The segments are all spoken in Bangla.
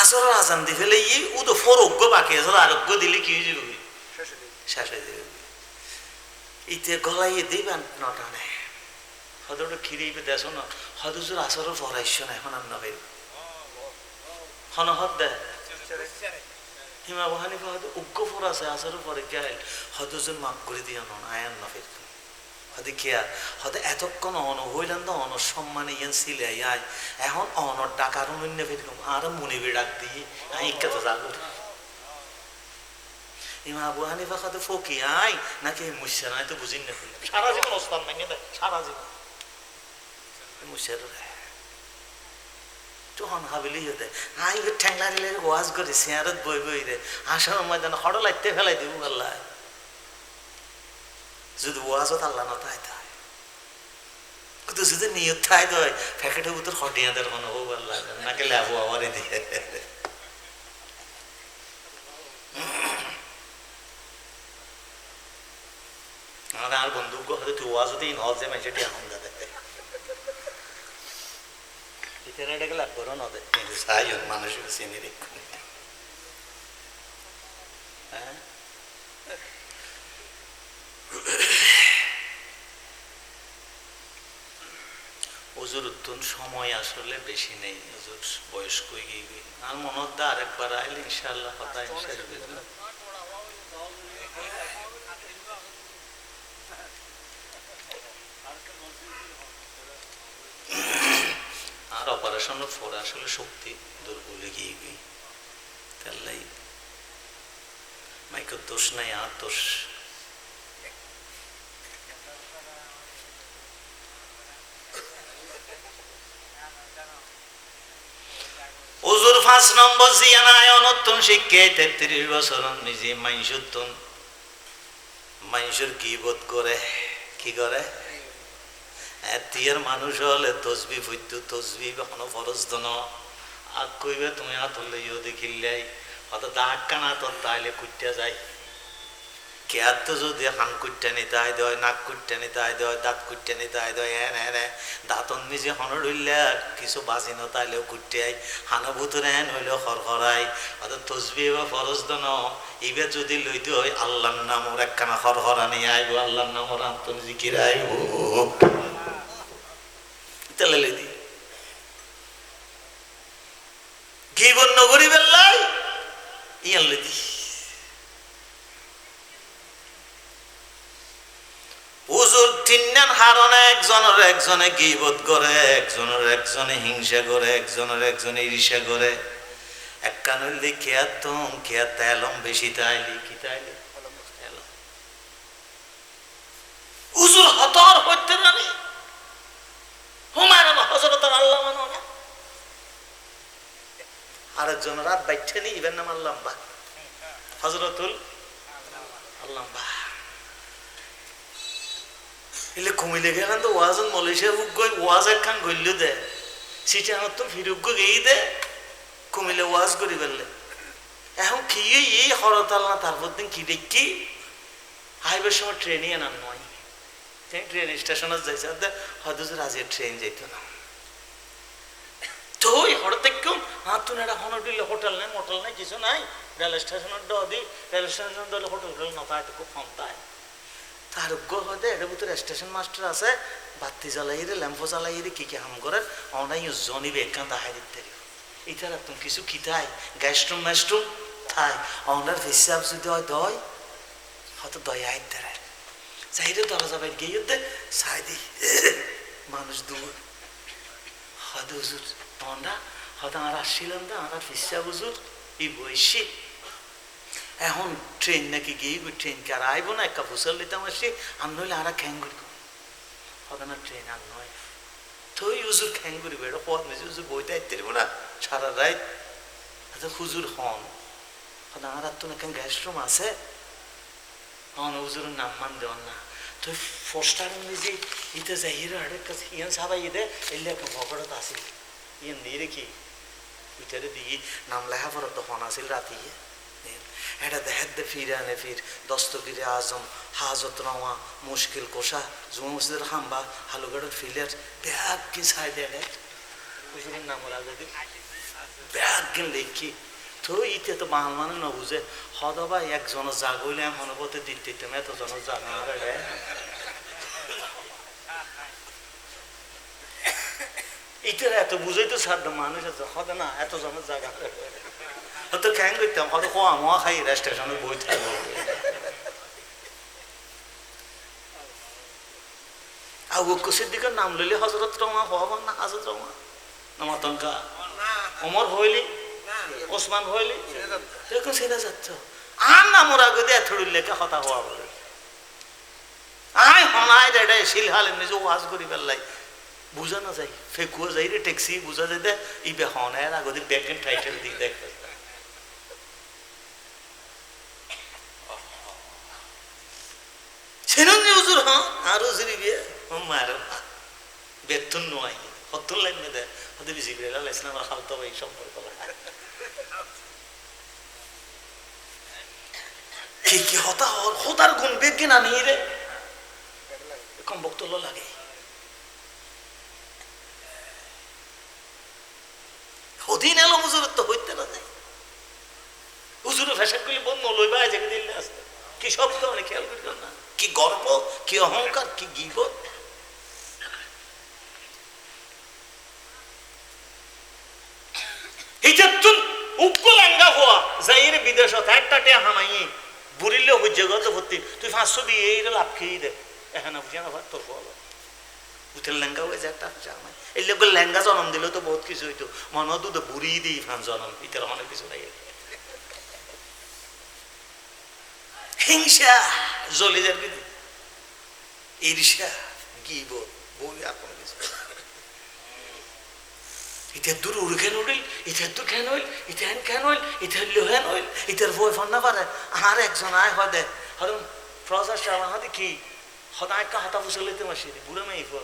আসর আজান দি ফেলে ও তো ফরোগ্য বাকি আছে আরোগ্য দিলে কি হয়ে যাবে শেষ হয়ে যাবে ইতে গলাইয়ে দিবেন নটানে হয়তো খিরে দেখো না হয়তো জোর আসরও পড়াইছ না এখন আর নবে হনহদ দেয় হিমা বহানিফা হয়তো উগ্র ফর আছে আসরও পরে কে হয়তো জোর মাফ করে দিয়ে নন আয়ান নফের হয়তো কেয়া হয়তো এতক্ষণ অন হইলেন তো অনর সম্মানে ইয়ান সিলে আয় এখন অনর ডাকার অন্য ফেরলাম আর মনিবে ডাক দিয়ে ইকা তো যাবো ইমা আবু হানিফা খাতে ফকি আই নাকি মুসা নাই তো বুঝিন না সারা জীবন ওস্তাদ ভেঙে দেয় সারা জীবন মুসার তখন হাবিলি হতে আই ঠ্যাংলা দিলে ওয়াজ করে সিয়ারত বই বই রে আসার ময়দানে হড় লাইতে ফেলাই দিব আল্লাহ যদি ওয়াজত আল্লাহ না তাই তাই কিন্তু যদি নিয়ত থাই দয় প্যাকেটের ভিতর হটিয়াদের মনে হোক আল্লাহ নাকি লেবো আমারই দিয়ে আমাদের আর বন্ধুজ্ঞ হয়তো তুই ওয়াজতেই নজ যে মেসেটি এখন যাবে এটাকে লাগবো নদে কিন্তু সাই মানুষ চিনি রেখে হ্যাঁ ওজুর উত্তন সময় আসলে বেশি নেই ওজুর বয়স্ক গিয়ে আর মনত দা আরেকবার আইলে ইনশাআল্লাহ কথা ইনশাআল্লাহ আর অপারেশনের পরে আসলে শক্তি দুর্বলে গিয়ে গই তাহলেই মাইকের দোষ নাই আর দোষ ওজুর 5 নম্বর জিয়ানায় অনত্তন শিক্ষে 33 বছর নিজে মাইশুত্তন মাইশুর গীবত করে কি করে এতিয়ার মানুষ হলে তসবি ফুটতো তসবি কোনো ফরজ দন আর কইবে তুমি হাত হলে ইও দেখিলাই হয়তো দাগ কানা তোর তাইলে কুটতে যায় কে আর তো যদি হান কুটতে নিতে আয় দেয় নাক কুটতে নিতে আয় দেয় দাঁত কুটতে নিতে আয় দেয় হ্যাঁ হ্যাঁ দাঁতন নিজে হনর হইলে কিছু বাজি না তাইলেও কুটতে আয় হানো ভুতুরে হ্যান হইলেও হরহরাই হয়তো তসবি বা ফরজ দন এইবার যদি লইতে হয় আল্লাহর নাম ওর একখানা হরহরা নিয়ে আইব আল্লাহর নাম ওর আন্তন জিকির আইব তেলে দি গীবত নগরী বেল্লাই ইয়ান লেদি হুজুর তিনজন হারনে একজনের একজনে গীবত করে একজনের একজনে হিংসা করে একজনের একজনে ঈর্ষা করে এক কানুল দি খেয়াতম খেয়াত এলম বেশি তাইলি কি তাইলি এলম হুজুর হতর হইতে রানি হুমায়ুন হযরত আল্লাহ মানো না আরেকজন রাত বাইঠে নি ইবেন নাম আল্লাম্বা হযরতুল আল্লাম্বা ইলে কমিলে গেলেন তো ওয়াজন মালয়েশিয়া বুক গই ওয়াজ একখান গইল দে সিটা হত ফিরুগ গই দে কমিলে ওয়াজ করি বললে এখন কি এই হরত আল্লাহ তারপর দিন কি দেখি হাইবার সময় ট্রেনে আনার নয় ট্রেন স্টেশনে যাইছে হয়তো রাজি ট্রেন যাইত না তো হঠাৎ কেউ তুন একটা হনর দিলে হোটেল নাই মোটেল নাই কিছু নাই রেল স্টেশনের দি রেল স্টেশন দিলে হোটেল নতায় তো খুব কমতায় তার হয়তো এটার ভিতরে স্টেশন মাস্টার আছে বাতি জ্বালাই রে ল্যাম্পো জ্বালাই রে কি হাম করে অনাই জনিবে একান দাহাই দিতে এটা রাখতাম কিছু খিতাই গ্যাস্ট্রুম ম্যাস্ট্রুম থাই অনার হিসাব যদি হয় দয় হয়তো দয়া আইতে রে চাইরে দরজা বাইর গিয়ে দে চাই দি মানুষ দূর হয়তো হুজুর আমরা হয়তো আর আসছিলাম না আর ফিসা হুজুর এই বয়সী এখন ট্রেন নাকি গিয়ে ট্রেন কে আর আইব না একটা ফুসল নিতাম আসি আর নইলে আর খ্যাং করি হয়তো না ট্রেন আর নয় তো হুজুর খ্যাং করি বেড়ো পথ মেঝে হুজুর বইতে আইতে পারবো না সারা রাত হয়তো হুজুর হন হয়তো আর তো না কেন গ্যাস্ট্রুম আছে হন হুজুরের নাম মান দেওয়ার না তো ফোস্টার নিজে ইতে যাই হিরো হাটের কাছে ইয়ান সাবাই দে এলে একটা ভগড়ত আসিল ইয়ান দিয়ে রেখি ওইটারে দিয়ে নাম লেখা পড়ার তখন আসিল রাতে এটা দেখার দে ফিরানে ফির দস্তগিরে আজম হাজত রওয়া মুশকিল কোষা জুমা মসজিদের হাম্বা হালুগাড়ের ফিলের ব্যাগ কি ছাই দেয় হুজুরের নাম ওরা যদি ব্যাগ গেন দেখি তো ইতে তো বাঙাল মানে ন বুঝে হদা ভাই একজনের জাগ হইলে এখন পথে দিতে এতজনের জাগ না ইটার এত বুঝাই তো সাধ্য মানুষ আছে হদে না এতজনের জায়গা হয়তো ক্যাং করতাম হয়তো খোয়া মোয়া খাই স্টেশনে বই থাকবো আবু সিদ্দিকের নাম লইলে হজরত রমা হওয়া না হাজরত রমা না মাতঙ্কা ওমর হইলি ওসমান হইলি এরকম সেটা যাচ্ছ আর না মোরা গদি এথড়ি লেখা কথা হওয়া বলে আয় হনায় এটা শিলহাল এমনি যে ওয়াজ করি পেলাই বুঝা না যাই ফেকুয়া যাই রে ট্যাক্সি বুঝা যাই দে ই বে হনায় আগদি ব্যাগেন টাইটেল দিই দেখ সেনন যে হুজুর হ্যাঁ আর হুজুরি বিয়ে মারেন না বেতন নয় হতুন লাইন দে হতে বেশি বেলা লাইছে না হালতো এই সম্পর্ক কি কি হতা হতার গুণ বেগে না নিয়ে রে কম বক্তব্য লাগে হদিন এলো হুজুরের তো হইতে না যায় হুজুরে ফ্যাশন করলে বন্ধ লইবা জেগে দিলে আসতে কি শব্দ অনেক খেয়াল করি না কি গর্ব কি অহংকার কি গীবত হিজাতুন উকলাঙ্গা হওয়া যাইরে বিদেশত একটা টিয়া হামাই বুড়িলে হইজে গত ভর্তি তুই 500 দিয়ে এই লাভ খেয়ে দে এখানে বুঝে না তোর বল উঠের লেঙ্গা হয়ে যায় একটা জামাই এই লোক লেঙ্গা জন্ম দিলেও তো বহুত কিছু হইতো মনে দুধ বুড়ি দিই ফান জন্ম ইতার অনেক কিছু লাগে হিংসা জ্বলে যাবে ঈর্ষা গীবত বই আর কোনো কিছু ইতার দূর উড়ে কেন উঠিল ইতার দূর কেন হইল ইতার কেন হইল ইতার লোহেন হইল ইতার বই ফান না পারে আর একজন আয় হদে হরম প্রজার চাওয়া হতে কি হদা একটা হতা বুঝে লইতে মাসি বুড়ে মেয়ে ফোর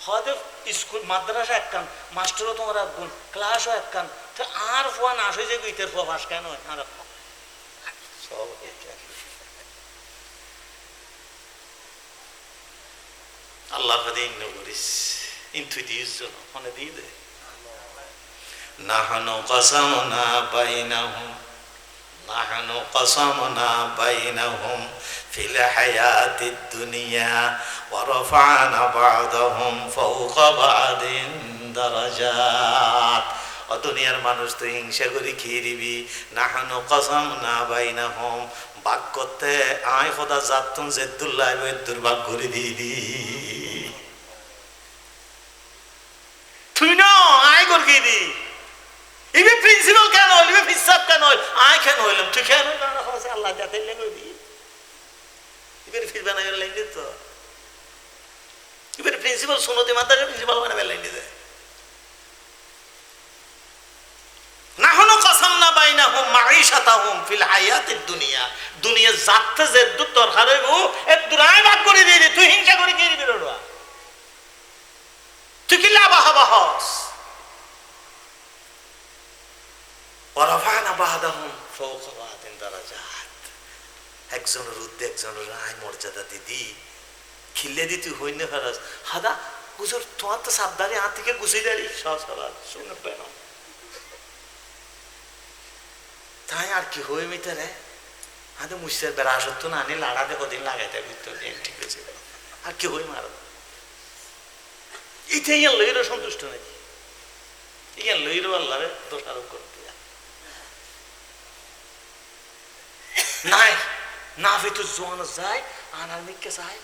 হদে স্কুল মাদ্রাসা এক কান মাস্টারও তোমার এক গুণ ক্লাসও এক কান তো আর ফোয়া না আসে যে ইতার ফোয়া ভাস কেন হয় আর সব আল্লাহ দিন করিস ইনথু দিস মনে দিয়ে দে নাহানু কাসামনা বাইনাহুম নাহানু কাসামনা বাইনাহুম ফিল হায়াতিদ দুনিয়া ওয়া রাফা'না বা'দাহুম ফাওকা বা'দিন দারাজাত ও দুনিয়ার মানুষ তো হিংসা করে খেয়ে দিবি নাহানু কাসামনা বাইনাহুম ভাগ করতে আয় খোদা জাতুন জেদুল্লাহ দুর্ভাগ করে দিয়ে দি তুই না আয় কর কি দি ইবে প্রিন্সিপাল কেন হইল ইবে ফিসাব কেন হইল আয় কেন হইলাম তুই কেন না হচ্ছে আল্লাহ যাতে লেগে দি ইবে ফিস বানাই লেগে তো ইবে প্রিন্সিপাল সুনতি মাদ্রাসা প্রিন্সিপাল বানাবে লেগে দে নাহনু কাসামনা বাইনাহুম মাঈশাতাহুম ফিল হায়াতিদ দুনিয়া দুনিয়া জাততে যে দরকার হইব এ দুরাই ভাগ করে দিয়ে দে তুই হিংসা করে কি দিবি রড়া তুই কি লাভ হস ওয়া রাফা'না বা'দাহুম ফাওকা বা'দিন দারাজাত একজনের উদ্দে একজনের আয় মর্যাদা দিদি খিলে দি তুই হইনে ফেরাস হাদা হুজুর তোমার তো সাবধানে হাত থেকে গুছিয়ে দাঁড়ি সবার শুনে পেন তাই আর কি হয়ে মিতে রে হাতে মুসের বেড়া সত্য না আনি লাড়াতে কদিন লাগাইতে ভিতর দিয়ে ঠিক আছে আর কি হই মার এইটা ইয়ার লইরও সন্তুষ্ট নাকি ইয়ার লইরও আল্লাহরে দোষারোপ করতে নাই না ভিতর জোয়ান যায় আনার মিকে চায়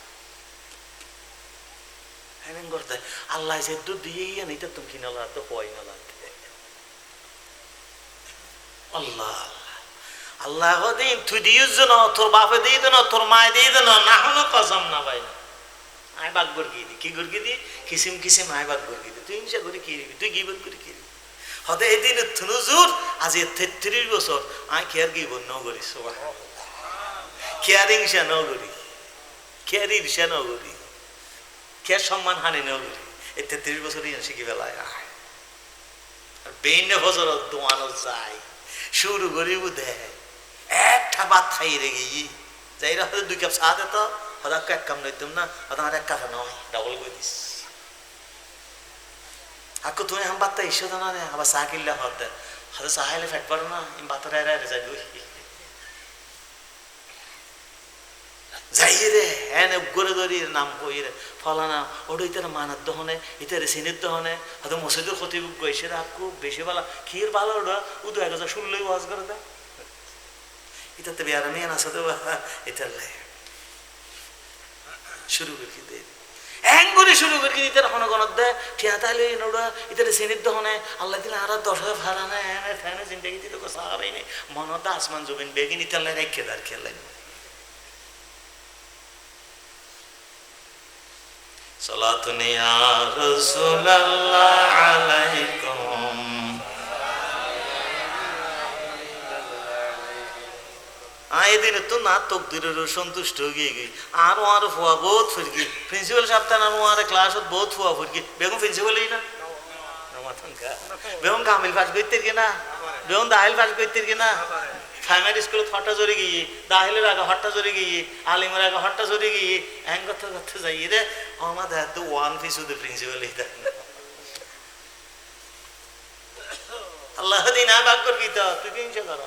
এমন করতে আল্লাহ যে দুধ দিয়ে ইয়ান এটা তুমি কিনা তো হওয়াই না লাগতে আল্লাহ আল্লাহ দিন তুই দিয়েছ না তোর বাপে দিয়ে দেন তোর মায় দিয়ে দেন না হলো কসম না ভাই আয় বাগ গর্গি দি কি গর্গি দি কিসিম কিসিম আয় বাগ গর্গি দি তুই হিংসা করে কি দিবি তুই গিবত করে কি দিবি হতে এদিন থুনুজুর আজ 33 বছর আয় কেয়ার গিবত ন করি সুবহানাল্লাহ কেয়ার হিংসা ন করি কেয়ার ঈর্ষা ন করি কেয়ার সম্মান হানি ন করি এই 33 বছরই শিখি বেলায় আয় আর বেইনে ফজরত দোয়ানো যায় শুরু করি বুধে একটা ভাত খাই রে গিয়ে যাইরা হয়তো 2 কাপ চা দিত হয়তো এক কাপ নইতাম না হয়তো আর এক কাপ নয় ডাবল করে দিস আকু তুমি হাম বাত্তা ইস্যু তো না আবার চা কিনলে হত দে হয়তো চা খাইলে ফেট পারো না বাতার এরা যাবি যাই রে হ্যাঁ গড়ে ধরি নাম কই রে ফলানা ওটা ইতার মানার দহনে ইতারে সিনির দহনে হয়তো মসজিদের ক্ষতিভোগ গেছে আকু বেশি ভালো ক্ষীর ভালো ওটা উদু 1016 ওয়াজ করে দেয় ইতাতে বেয়ারা মেয়ে আছে তো এটার লাই শুরু করি দে এঙ্গুরি শুরু করি ইতার হনগণত দেয় ঠিয়া তাহলে ওটা ইতারে সিনির দহনে আল্লাহ দিলে আর 10,000 ফারানা এনে ফ্যানে জিন্দগি দিতে সাহাবাই নেই মনত আসমান জমিন বেগিন ইতার লাই রেখে দার খেলেন সালাতুন ইয়া রাসূলুল্লাহ আলাইকুম এদিন তো না তকদিরের সন্তুষ্ট হয়ে গই আর ফুয়া বহুত ফুরকি প্রিন্সিপাল সাহেব তার আর ক্লাসত বহুত ফুয়া ফুরকি বেগম প্রিন্সিপালই না বেগম কামিল পাস করতে না বেগম দাহিল পাস করতে না প্রাইমারি স্কুল হট্টা জড়ি গিয়ে দাহিলের আগে হট্টা জড়ি গিয়ে আলিমের আগে হট্টা জড়ি গিয়ে হ্যাং করতে করতে যাই রে আমার দেখ তো ওয়ান ফিস শুধু প্রিন্সিপাল আল্লাহ দিন ভাগ করবি তো তুই হিংসা কর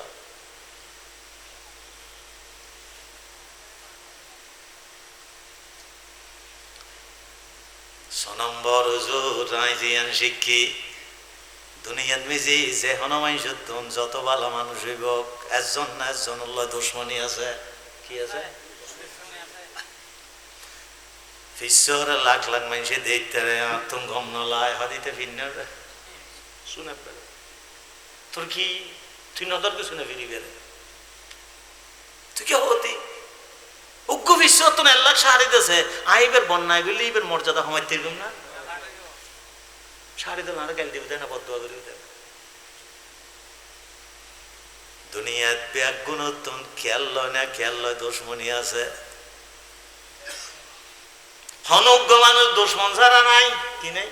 নম্বর রাইজিয়ান শিক্ষি দুনিয়াত মিজি যে হনমাই সত্যম যত ভালো মানুষ হইব একজন না একজন আল্লাহ দুশ্মনী আছে কি আছে ফিসরে লাখ লাখ মানুষে দেখতে রে তুমি গম নলায় হদিতে ভিন্ন শুনে তোর কি তুই নদরকে শুনে ফিরি বেড়ে তুই কি হতি উগ্র বিশ্ব তো এল্লাহ সারি দিয়েছে আইবের বন্যায় বললে ইবের মর্যাদা হমাই তিরগুম না সারি দিল না গাল দিবে না বদুয়া করে দেয় দুনিয়ার ব্যাগ গুণতন খেয়াল লয় না খেয়াল লয় দুশ্মনী আছে হনজ্ঞ মানুষ দুশ্মন ছাড়া নাই কি নাই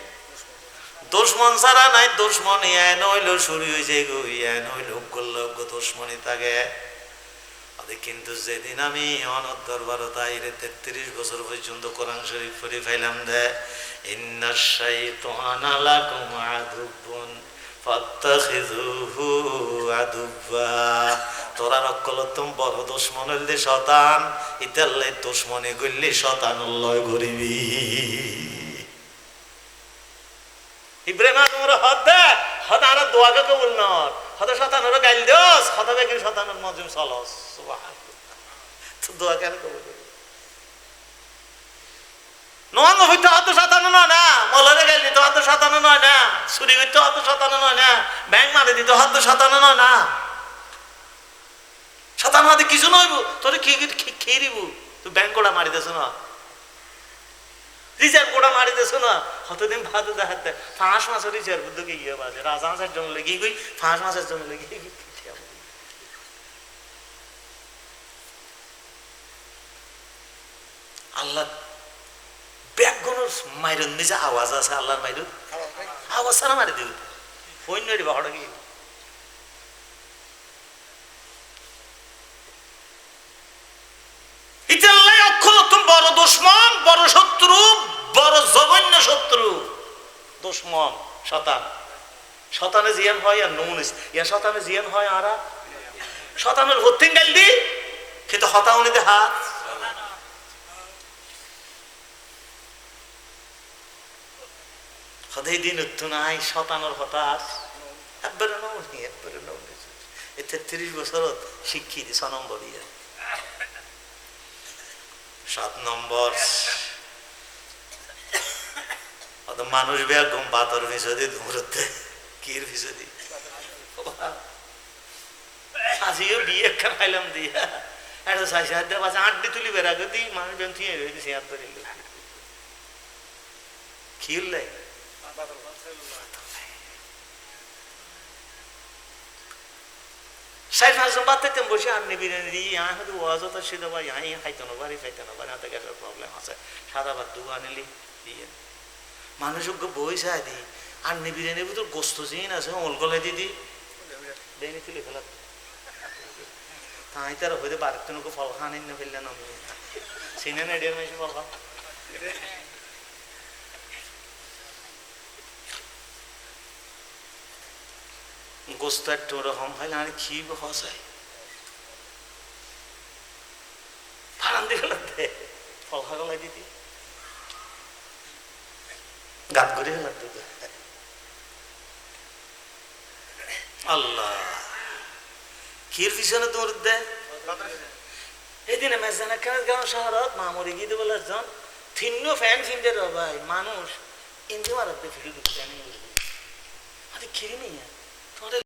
দুশ্মন ছাড়া নাই দুশ্মনী এন হইল শুরু হয়েছে গো এন হইল উগ্র দুশ্মনী থাকে কিন্তু যেদিন আমি অনর দরবার তাইরে 33 বছর পর্যন্ত কোরআন শরীফ পড়ে ফাইলাম দে ইন্নাশ শাইতানা লাকুম আদুব্বুন ফাত্তাখিযুহু আদুব্বা তোরা নকলতম বড় দুশমন হইলে শয়তান ইতাল্লে দুশমনে গইলে শয়তান লয় গরিবি ইব্রাহিম আদমর হদা হদারা দোয়াকে কবুল নর হদা শয়তানের গাইল দিওস হদা বেকির শয়তানের মজুম চলস সুবহানাল্লাহ তো দোয়া কেন কবুল নন হইতো হদ শয়তান নয় না মলরে গাইল দিতো হদ শয়তান নয় না চুরি করতে হদ শয়তান নয় না ব্যাংক মারি দিতো হদ শয়তান নয় না শয়তান হদে কিছু নইব তোরে কি খেয়ে দিব তুই ব্যাংক কোড়া মারি দেছ না রিজার্ভ কোড়া মারি দেছ না কতদিন ভাত দেখাতে 5 মাসের রিজার্ভ বুদ্ধকে গিয়ে বাজে রাজা মাসের জন্য লেগে গই 5 মাসের জন্য লেগে আল্লাহ ব্যাগগুলোর মাইরন নিজে আওয়াজ আছে আল্লাহর মাইরন আওয়াজ ছাড়া মারি দিব ফোন নড়ি বাহড়া কি ইতাল্লাই অক্ষলতুম বড় দুশমন বড় শত্রু বড় জঘন্য শত্রু দুশমন শতান শতানে জিয়ান হয় আর নুনিস ইয়া শতানে জিয়ান হয় আরা শতানের হত্তিন গাল দি কিন্তু হতাউনিতে হাত হদাই দিন উত্তু নাই শতানোর হতাশ একবারে নৌনি একবারে নৌনি 33 বছর শিক্ষিত 6 নম্বর ইয়ে 7 নম্বর মানুষ বেগম বাতর ভিসদি ধুমরতে কির ভিসদি আজিও বিয়ে একখান খাইলাম দিয়া এটা 6 বাজে আড্ডি তুলি বেড়া গদি মানুষ বেন থিয়ে রইছে হাত ধরে খিললে সাইফ হাসান বাতে বসে আননি বিরিয়ানি দিয়ে यहाँ तो वाजो तो सीधा भाई यहाँ ही खाइते ना बनाते कैसा प्रॉब्लम আছে সাদা ভাত দুগা আনলি দিয়ে মানুষকে বই চাই দি আননি বিরিয়ানির ভিতর গোস্ত জিন আছে অলগলে দিদি দেনি তুলে ফেলা তাই তার হইতে বাড়িতে নকে ফল খান না ফেললে না সিনে না এডিয়ার মেশে ফল খা গোস্ত একটু ওরকম খাইলে আর কি হসায় ফারান দিয়ে ফেলাতে ফল খাগলাই দিতি গাত করে ফেলাতে আল্লাহ কির পিছনে দৌড় দেয় এদিনে মেজানা কেন গ্রাম শহরত মামরি গিয়ে বলে জন থিন্ন ফ্যান ফিনতে ভাই মানুষ ইন্দি মারতে ফিরে ঢুকতে নেই আরে খিরি নেই